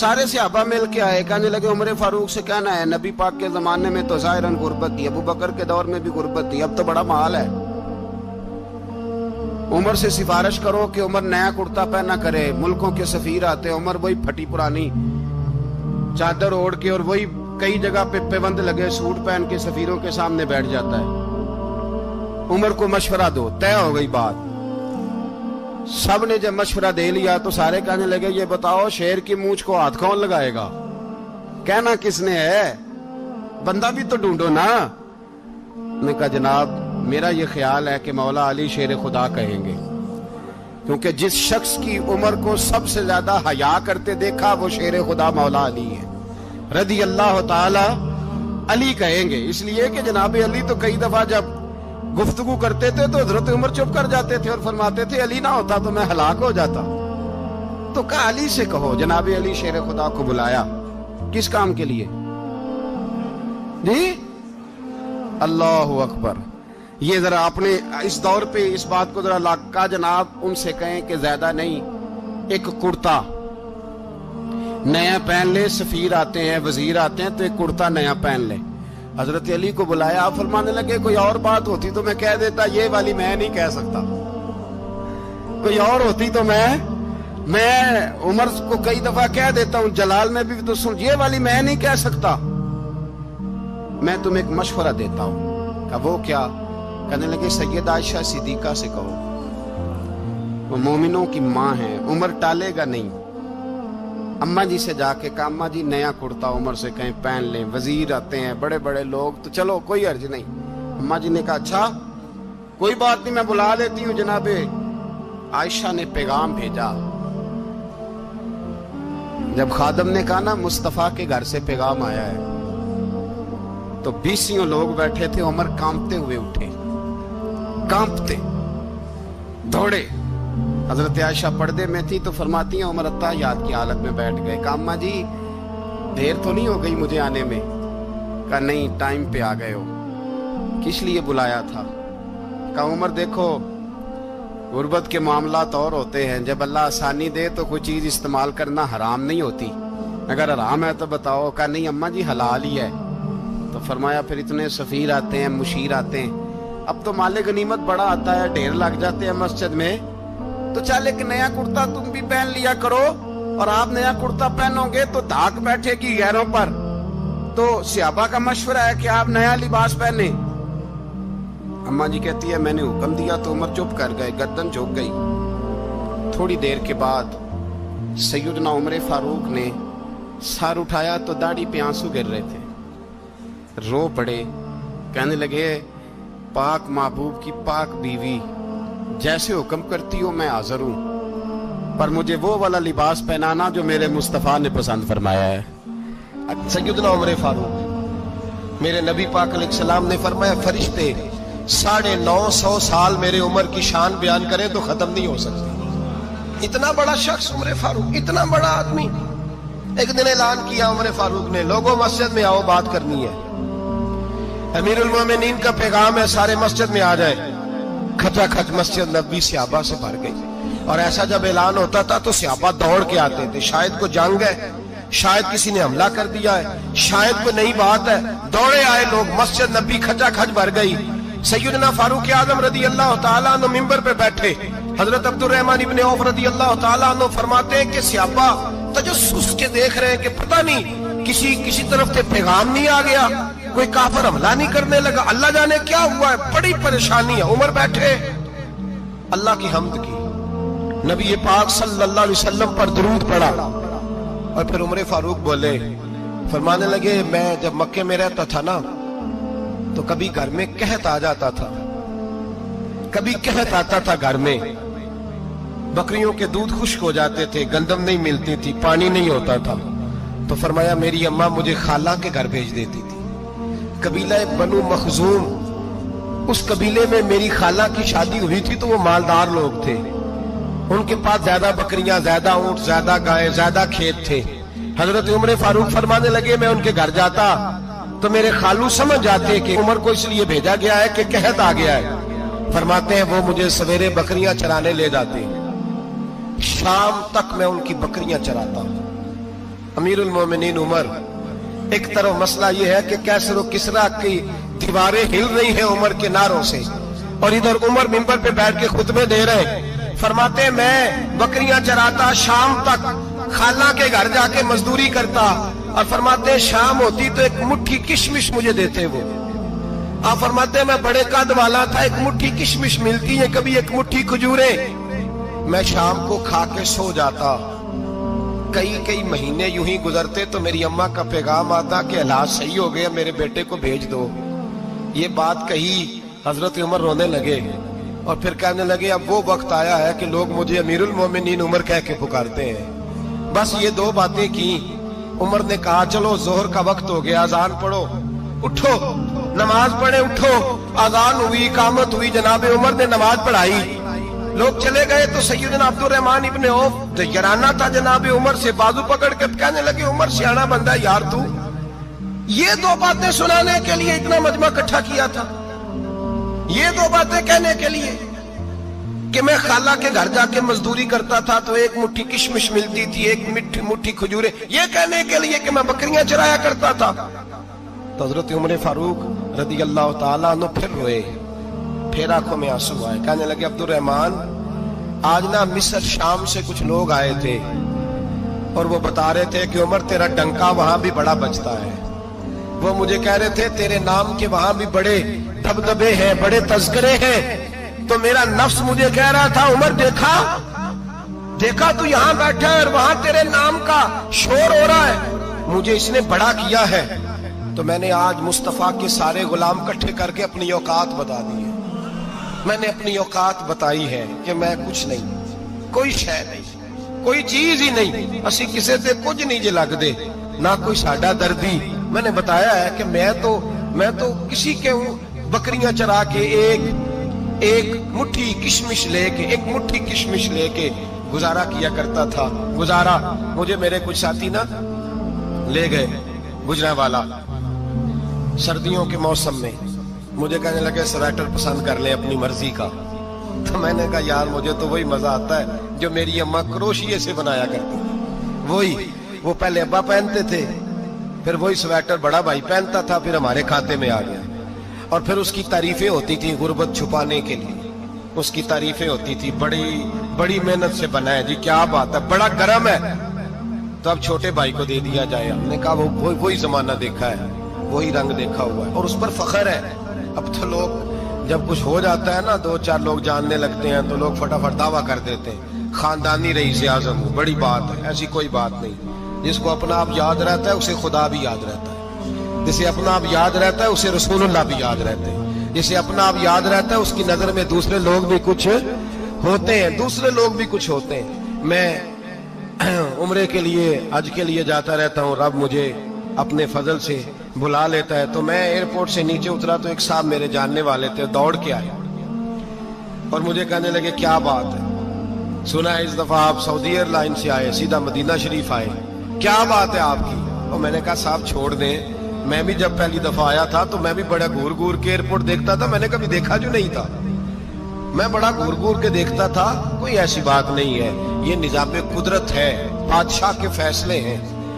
सारे सहाबा मिल के आए, कहने लगे उमर फारूक से कहना है नबी पाक के जमाने में तो ज़ाहिरन गुर्बत थी, अबू बकर के दौर में भी गुर्बत थी, अब तो बड़ा माल है। उमर से सिफारिश करो कि उमर नया कुर्ता पहना करे। मुल्कों के सफीर आते हैं, उमर वही फटी पुरानी चादर ओढ़ के और वही कई जगह पे पेबंद लगे सूट पहन के सफीरों के सामने बैठ जाता है। उमर को मशवरा दो, तय हो गई बात। सब ने जब मशवरा दे लिया तो सारे कहने लगे ये बताओ शेर की मूंछ को हाथ कौन लगाएगा? कहना किसने है, बंदा भी तो ढूंढो ना। ने कहा जनाब मेरा ये ख्याल है कि मौला अली शेर खुदा कहेंगे, क्योंकि जिस शख्स की उमर को सबसे ज्यादा हया करते देखा वो शेर खुदा मौला अली है, रदी अल्लाह ताला अली कहेंगे। इसलिए कि जनाब अली तो कई दफा जब गुफ्तगू करते थे तो हजरत उमर चुप कर जाते थे और फरमाते थे अली ना होता तो मैं हलाक हो जाता। तो कहा अली से कहो। जनाब अली शेर खुदा को बुलाया, किस काम के लिए जी? अल्लाहु अकबर। ये जरा आपने इस दौर पे इस बात को जरा लाका जनाब उनसे कहें कि ज्यादा नहीं, एक कुर्ता नया पहन ले। सफीर आते हैं, वजीर आते हैं तो एक कुर्ता नया पहन ले। हजरत अली को बुलाया, आप फरमाने लगे कोई और बात होती तो मैं कह देता, ये वाली मैं नहीं कह सकता। कोई और होती तो मैं उमर को कई दफा कह देता हूं, जलाल में भी तो सुन, ये वाली मैं नहीं कह सकता। मैं तुम्हें एक मशवरा देता हूं। कहा वो क्या? कहने लगे सैयद आयशा सिद्दीका से कहो, वो मोमिनों की मां है, उमर टालेगा नहीं। अम्मा जी से जाके कहा अम्मा जी नया कुर्ता उमर से कहीं पहन लें, वजीर आते हैं बड़े बड़े लोग तो चलो कोई अर्ज नहीं। अम्मा जी ने कहा अच्छा कोई बात नहीं मैं बुला लेती हूँ। जनाबे आयशा ने पैगाम भेजा। जब खादम ने कहा ना मुस्तफा के घर से पैगाम आया है, तो 20 लोग बैठे थे। उमर कांपते हुए उठे, कांपते दौड़े। हजरत आयशा पर्दे में थी तो फरमाती हैं उमर अत्ताहियात की हालत में बैठ गए। कहा अम्मा जी देर तो नहीं हो गई मुझे आने में? कहा नहीं टाइम पे आ गए हो। किस लिए बुलाया था? कहा उमर देखो गुर्बत के मामलात और होते हैं, जब अल्लाह आसानी दे तो कोई चीज इस्तेमाल करना हराम नहीं होती, अगर हराम है तो बताओ। कहा नहीं अम्मा जी हलाल ही है। तो फरमाया फिर इतने सफीर आते हैं, मुशीर आते हैं, अब तो माले गनीमत बड़ा आता है, ढेर लग जाते हैं मस्जिद में, तो चल एक नया कुर्ता तुम भी पहन लिया करो। और आप नया कुर्ता पहनोगे तो धाक बैठेगी गैरों पर। तो सहाबा का मशवरा है कि आप नया लिबास पहने। अम्मा जी कहती है मैंने हुक्म दिया तो उमर चुप कर गए, गर्दन झुक गई। थोड़ी देर के बाद सैयदना उमर फारूक ने सर उठाया तो दाढ़ी पे आंसू गिर रहे थे, रो पड़े। कहने लगे पाक महबूब की पाक बीवी, जैसे हुक्म करती हो मैं हाजिर हूं, पर मुझे वो वाला लिबास पहनाना जो मेरे मुस्तफा ने पसंद फरमाया है। सैयदना उमर फारूक, मेरे नबी पाक अलैहिस्सलाम ने फरमाया फरिश्ते 950 साल मेरे उम्र की शान बयान करें तो खत्म नहीं हो सकती। इतना बड़ा शख्स उमर फारूक, इतना बड़ा आदमी। एक दिन ऐलान किया उमर फारूक ने, लोगों मस्जिद में आओ बात करनी है। अमीरुल मोमिनीन का पैगाम है सारे मस्जिद में आ जाए। खचाखच मस्जिद नबी सहाबा से भर गई। और ऐसा जब ऐलान होता था तो सहाबा दौड़ के आते थे, शायद को जंग है, शायद किसी ने हमला कर दिया है, शायद कोई नई बात है। दौड़े आए लोग, मस्जिद नबी खचाखच भर गई। सैयदना फारूक आजम रदी अल्लाह ताला अन्हु मिंबर पे बैठे। हजरत अब्दुर्रहमान इब्ने औफ रदी अल्लाह ताला अन्हु फरमाते हैं कि सहाबा तजस्सुस के देख रहे हैं कि पता नहीं किसी तरफ से पैगाम नहीं आ गया, कोई काफिर हमला नहीं करने लगा, अल्लाह जाने क्या हुआ है, बड़ी परेशानी है। उमर बैठे, अल्लाह की हम्द की, नबी पाक सल्लल्लाहु अलैहि वसल्लम पर दुरूद पढ़ा और फिर उमर फारूक बोले, फरमाने लगे मैं जब मक्के में रहता था ना तो कभी घर में कहत आ जाता था, कभी कहत आता था घर में, बकरियों के दूध खुश्क हो जाते थे, गंदम नहीं मिलती थी, पानी नहीं होता था। तो फरमाया मेरी अम्मा मुझे खाला के घर भेज देती थी। कबीला बनु मखजूम, उस कबीले में मेरी खाला की शादी हुई थी तो वो मालदार लोग थे, उनके पास ज्यादा बकरियां, ज्यादा ऊंट, ज्यादा गाय, ज्यादा खेत थे। हजरत उमर फारूक फरमाने लगे मैं उनके घर जाता तो मेरे खालू समझ जाते कि उमर को इसलिए भेजा गया है कि कहत आ गया है। फरमाते हैं वो मुझे सवेरे बकरियां चराने ले जाते, शाम तक मैं उनकी बकरियां चराता। امیر المومنین عمر، ایک طرف مسئلہ یہ ہے کہ کیسر و کسرا کی دیواریں ہل رہی ہیں عمر کے نعروں سے، اور ادھر عمر منبر پہ بیٹھ کے خطبے دے رہے ہیں، فرماتے ہیں میں بکریاں چراتا، شام تک خالہ کے گھر جا کے مزدوری کرتا، اور فرماتے ہیں شام ہوتی تو ایک مٹھی کشمش مجھے دیتے وہ۔ آپ فرماتے ہیں میں بڑے قد والا تھا، ایک مٹھی کشمش ملتی ہے، کبھی ایک مٹھی کھجوریں، میں شام کو کھا کے سو جاتا۔ کئی مہینے یوں ہی گزرتے تو میری اماں کا پیغام آتا کہ حالات صحیح ہو گئے، میرے بیٹے کو بھیج دو۔ یہ بات کہی، حضرت عمر رونے لگے اور پھر کہنے لگے اب وہ وقت آیا ہے کہ لوگ مجھے امیر المومنین عمر کہہ کے پکارتے ہیں۔ بس یہ دو باتیں کی۔ عمر نے کہا چلو ظہر کا وقت ہو گیا، اذان پڑھو، اٹھو نماز پڑھے، اٹھو۔ اذان ہوئی، اقامت ہوئی، جناب عمر نے نماز پڑھائی، لوگ چلے گئے تو سیدنا عبد الرحمن ابن عوف یارانہ تھا جناب عمر سے، بازو پکڑ کے کہنے لگے عمر سیاںا بندہ یار تو یہ دو باتیں سنانے کے لیے اتنا مجمع اکٹھا کیا تھا، یہ دو باتیں کہنے کے لیے کہ میں خالہ کے گھر جا کے مزدوری کرتا تھا تو ایک مٹھی کشمش ملتی تھی، ایک مٹھی کھجورے، یہ کہنے کے لیے کہ میں بکریاں چرایا کرتا تھا۔ تو حضرت عمر فاروق رضی اللہ تعالیٰ عنہ پھر روئے، پھر آنکھوں میں آنسو آئے، کہنے لگے عبد الرحمن آج نا مصر شام سے کچھ لوگ آئے تھے اور وہ بتا رہے تھے کہ عمر تیرا ڈنکا وہاں بھی بڑا بجتا ہے، وہ مجھے کہہ رہے تھے تیرے نام کے وہاں بھی بڑے دبدبے ہیں، بڑے تذکرے ہیں، تو میرا نفس مجھے کہہ رہا تھا عمر دیکھا تو یہاں بیٹھا ہے اور وہاں تیرے نام کا شور ہو رہا ہے، مجھے اس نے بڑا کیا ہے، تو میں نے آج مصطفیٰ کے سارے غلام اکٹھے کر کے اپنی اوقات بتا دی ہے، میں نے اپنی اوقات بتائی ہے کہ میں کچھ نہیں، کوئی شے نہیں، کوئی چیز ہی نہیں، اسی کسے تے کچھ نہیں جے لگ دے، نہ کوئی ساڈا دردی۔ میں نے بتایا ہے کہ میں تو کسی کے ہوں، بکریاں چرا کے ایک مٹھی کشمش لے کے گزارا کیا کرتا تھا۔ گزارا مجھے میرے کچھ ساتھی نا لے گئے گجرانوالا سردیوں کے موسم میں، مجھے کہنے لگے سویٹر پسند کر لیں اپنی مرضی کا، تو میں نے کہا یار مجھے تو وہی مزہ آتا ہے جو میری اماں کروشیے سے بنایا کرتی، وہ پہلے ابا پہنتے تھے، پھر وہی سویٹر بڑا بھائی پہنتا تھا، پھر ہمارے کھاتے میں آ گیا، اور پھر اس کی تعریفیں ہوتی تھی غربت چھپانے کے لیے، اس کی تعریفیں ہوتی تھی بڑی محنت سے بنا ہے جی، کیا بات ہے، بڑا گرم ہے، تو اب چھوٹے بھائی کو دے دیا جائے۔ ہم نے کہا وہی زمانہ دیکھا ہے، وہی رنگ دیکھا ہوا ہے، اور اس پر فخر ہے۔ اب تو لوگ جب کچھ ہو جاتا ہے نا، دو چار لوگ جاننے لگتے ہیں تو لوگ فٹافٹ دعویٰ کر دیتے ہیں خاندانی رئیس اعظم ہوں، بڑی بات ہے، ایسی کوئی بات نہیں۔ جس کو اپنا آپ یاد رہتا ہے اسے خدا بھی یاد رہتا ہے، جسے اپنا آپ یاد رہتا ہے اسے رسول اللہ بھی یاد رہتے ہیں، جسے اپنا آپ یاد رہتا ہے اس کی نظر میں دوسرے لوگ بھی کچھ ہوتے ہیں۔ میں عمرے کے لیے حج کے لیے جاتا رہتا ہوں، رب مجھے اپنے فضل سے بلا لیتا ہے، تو میں ایئرپورٹ سے نیچے اترا تو ایک صاحب میرے جاننے والے تھے، دوڑ کے آئے اور مجھے کہنے لگے کیا بات ہے، سنا ہے اس دفعہ آپ سعودی ایئر لائن سے آئے، سیدھا مدینہ شریف آئے، کیا بات ہے آپ کی؟ اور میں نے کہا صاحب چھوڑ دیں، میں بھی جب پہلی دفعہ آیا تھا تو میں بھی بڑا گور کے ایئرپورٹ دیکھتا تھا، میں نے کبھی دیکھا جو نہیں تھا، میں بڑا گور کے دیکھتا تھا، کوئی ایسی بات نہیں ہے، یہ نظام قدرت ہے، بادشاہ کے فیصلے ہیں،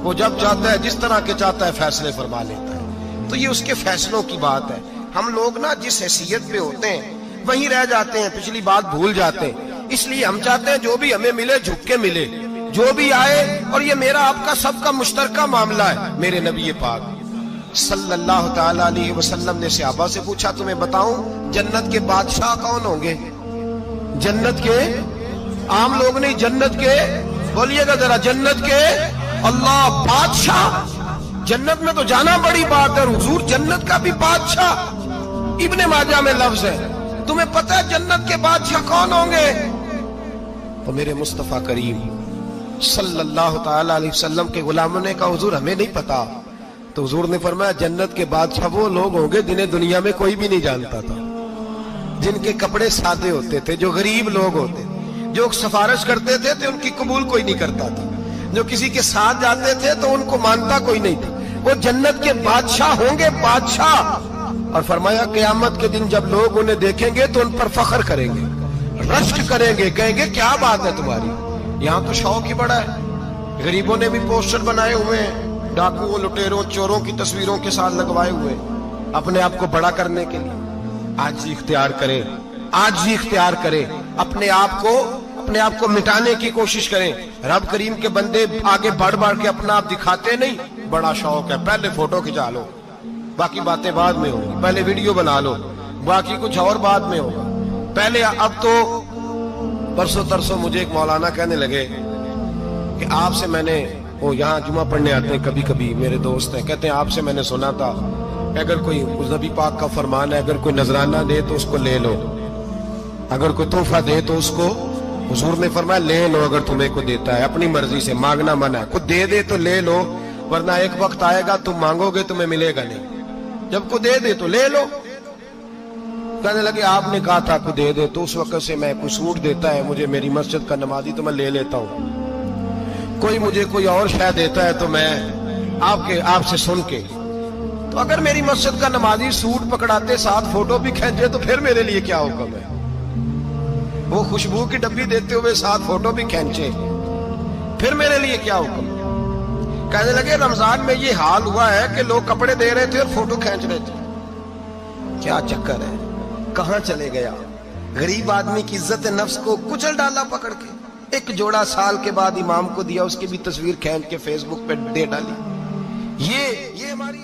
وہ جب چاہتا ہے جس طرح کے چاہتا ہے فیصلے فرما لیتا ہے، تو یہ اس کے فیصلوں کی بات ہے۔ ہم لوگ نا جس حیثیت پہ ہوتے ہیں وہیں رہ جاتے ہیں، پچھلی بات بھول جاتے ہیں، اس لیے ہم چاہتے ہیں جو بھی ہمیں ملے جھک کے ملے، جو بھی آئے، اور یہ میرا آپ کا سب کا مشترکہ معاملہ ہے۔ میرے نبی پاک صلی اللہ تعالی علیہ وسلم نے صحابہ سے پوچھا تمہیں بتاؤں جنت کے بادشاہ کون ہوں گے؟ جنت کے عام لوگ نہیں، جنت کے، بولیے گا ذرا، جنت کے اللہ بادشاہ، جنت میں تو جانا بڑی بات ہے، حضور جنت کا بھی بادشاہ، ابن ماجہ میں لفظ ہے، تمہیں پتہ ہے جنت کے بادشاہ کون ہوں گے؟ تو میرے مصطفیٰ کریم صلی اللہ تعالی علیہ وسلم کے غلاموں نے کہا حضور ہمیں نہیں پتا، تو حضور نے فرمایا جنت کے بادشاہ وہ لوگ ہوں گے جنہیں دنیا میں کوئی بھی نہیں جانتا تھا، جن کے کپڑے سادے ہوتے تھے، جو غریب لوگ ہوتے تھے، جو سفارش کرتے تھے تو ان کی قبول کوئی نہیں کرتا تھا، جو کسی کے ساتھ جاتے تھے تو ان کو مانتا کوئی نہیں تھا، وہ جنت کے بادشاہ ہوں گے، بادشاہ۔ اور فرمایا قیامت کے دن جب لوگ انہیں دیکھیں گے تو ان پر فخر کریں گے، رشک کریں گے، کہیں گے کیا بات ہے تمہاری، یہاں تو شوق ہی بڑا ہے، गरीबों ने भी पोस्टर बनाए हुए हैं, डाकुओं, लुटेरों, चोरों की तस्वीरों के साथ लगवाए हुए, अपने आप को बड़ा करने के लिए। आज ही इख्तियार करें, आज ही इख्तियार करें, अपने आप को मिटाने की कोशिश करें। रब करीम के बंदे आगे बढ़ बढ़ के अपना आप दिखाते नहीं, बड़ा शौक है, पहले फोटो खिंचा लो, बाकी बातें बाद में होंगी, पहले वीडियो बना लो, बाकी कुछ और बाद में होगा। पहले अब तो परसों तरसों मुझे एक मौलाना कहने लगे कि आपसे मैंने, वो यहाँ जुमा पढ़ने आते हैं कभी कभी, मेरे दोस्त हैं, कहते हैं आपसे मैंने सुना था अगर कोई उस नबी पाक का फरमान है, अगर कोई नजराना दे तो उसको ले लो, अगर कोई तोहफा दे तो उसको, हुजूर ने फरमाया ले लो अगर तुम्हें को देता है, अपनी मर्जी से, मांगना मना है, कुछ दे तो ले लो, वरना एक वक्त आएगा तुम मांगोगे तुम्हें मिलेगा नहीं, जब को दे तो ले लो। कहने लगे आपने कहा था को दे तो उस वक्त से मैं, कोई सूट देता है मुझे मेरी मस्जिद का नमाजी तो मैं ले लेता हूँ, कोई मुझे कोई और शय देता है तो मैं आपसे सुन के, तो अगर मेरी मस्जिद का नमाजी सूट पकड़ाते साथ फोटो भी खींचे तो फिर मेरे लिए क्या हुक्म है? वो खुशबू की डब्बी देते हुए साथ फोटो भी खींचे, फिर मेरे लिए क्या हुक्म? कहने लगे रमजान में ये हाल हुआ है कि लोग कपड़े दे रहे थे और फोटो खींच रहे थे, क्या चक्कर है, कहां चले गया? गरीब आदमी की इज्जत नफ्स को कुचल डाला पकड़ के। एक जोड़ा साल के बाद इमाम को दिया, उसकी भी तस्वीर खींच के फेसबुक पे दे डाली। ये हमारी